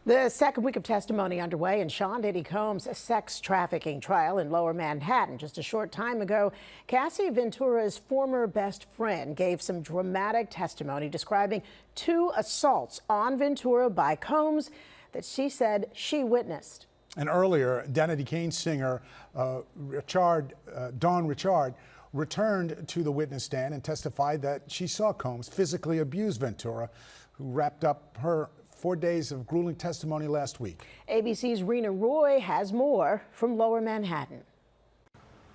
The second week of testimony underway in Sean Diddy Combs' sex trafficking trial in Lower Manhattan. Just a short time ago, Cassie Ventura's former best friend gave some dramatic testimony describing 2 assaults on Ventura by Combs that she said she witnessed. And earlier, Danity Kane singer Dawn Richard returned to the witness stand and testified that she saw Combs physically abuse Ventura, who wrapped up her 4 days of grueling testimony last week. ABC's Reena Roy has more from Lower Manhattan.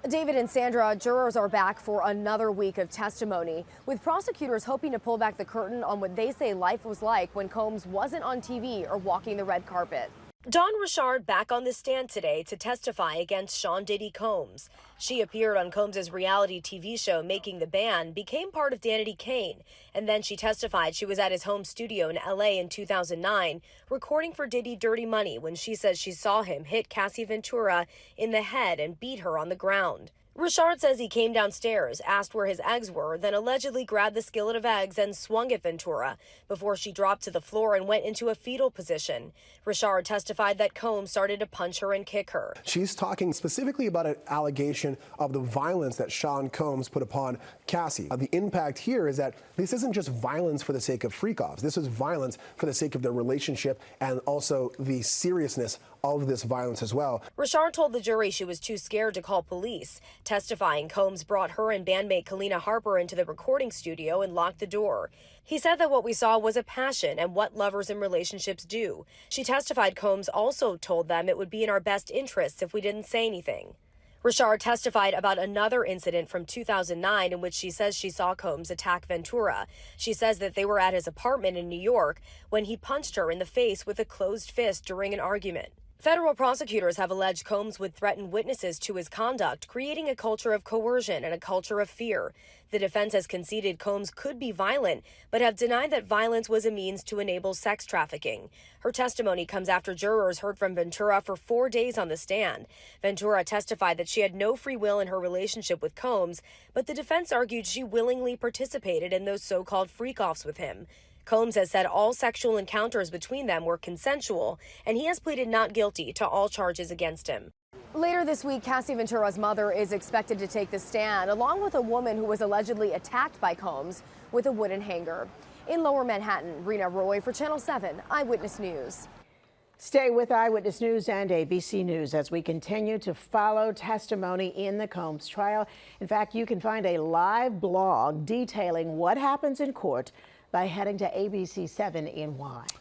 David and Sandra, jurors are back for another week of testimony, with prosecutors hoping to pull back the curtain on what they say life was like when Combs wasn't on TV or walking the red carpet. Dawn Richard back on the stand today to testify against Sean Diddy Combs. She appeared on Combs' reality TV show Making the Band, became part of Danity Kane, and then she testified she was at his home studio in LA in 2009, recording for Diddy Dirty Money when she says she saw him hit Cassie Ventura in the head and beat her on the ground. Richard says he came downstairs, asked where his eggs were, then allegedly grabbed the skillet of eggs and swung at Ventura before she dropped to the floor and went into a fetal position. Richard testified that Combs started to punch her and kick her. She's talking specifically about an allegation of the violence that Sean Combs put upon Cassie. The impact here is that this isn't just violence for the sake of freak-offs. This is violence for the sake of their relationship and also the seriousness of this violence as well. Richard told the jury she was too scared to call police. Testifying, Combs brought her and bandmate Kalina Harper into the recording studio and locked the door. He said that what we saw was a passion and what lovers and relationships do. She testified Combs also told them it would be in our best interests if we didn't say anything. Richard testified about another incident from 2009 in which she says she saw Combs attack Ventura. She says that they were at his apartment in New York when he punched her in the face with a closed fist during an argument. Federal prosecutors have alleged Combs would threaten witnesses to his conduct, creating a culture of coercion and a culture of fear. The defense has conceded Combs could be violent, but have denied that violence was a means to enable sex trafficking. Her testimony comes after jurors heard from Ventura for 4 days on the stand. Ventura testified that she had no free will in her relationship with Combs, but the defense argued she willingly participated in those so-called freak-offs with him. Combs has said all sexual encounters between them were consensual, and he has pleaded not guilty to all charges against him. Later this week, Cassie Ventura's mother is expected to take the stand, along with a woman who was allegedly attacked by Combs with a wooden hanger. In Lower Manhattan, Reena Roy for Channel 7 Eyewitness News. Stay with Eyewitness News and ABC News as we continue to follow testimony in the Combs trial. In fact, you can find a live blog detailing what happens in court by heading to ABC7NY.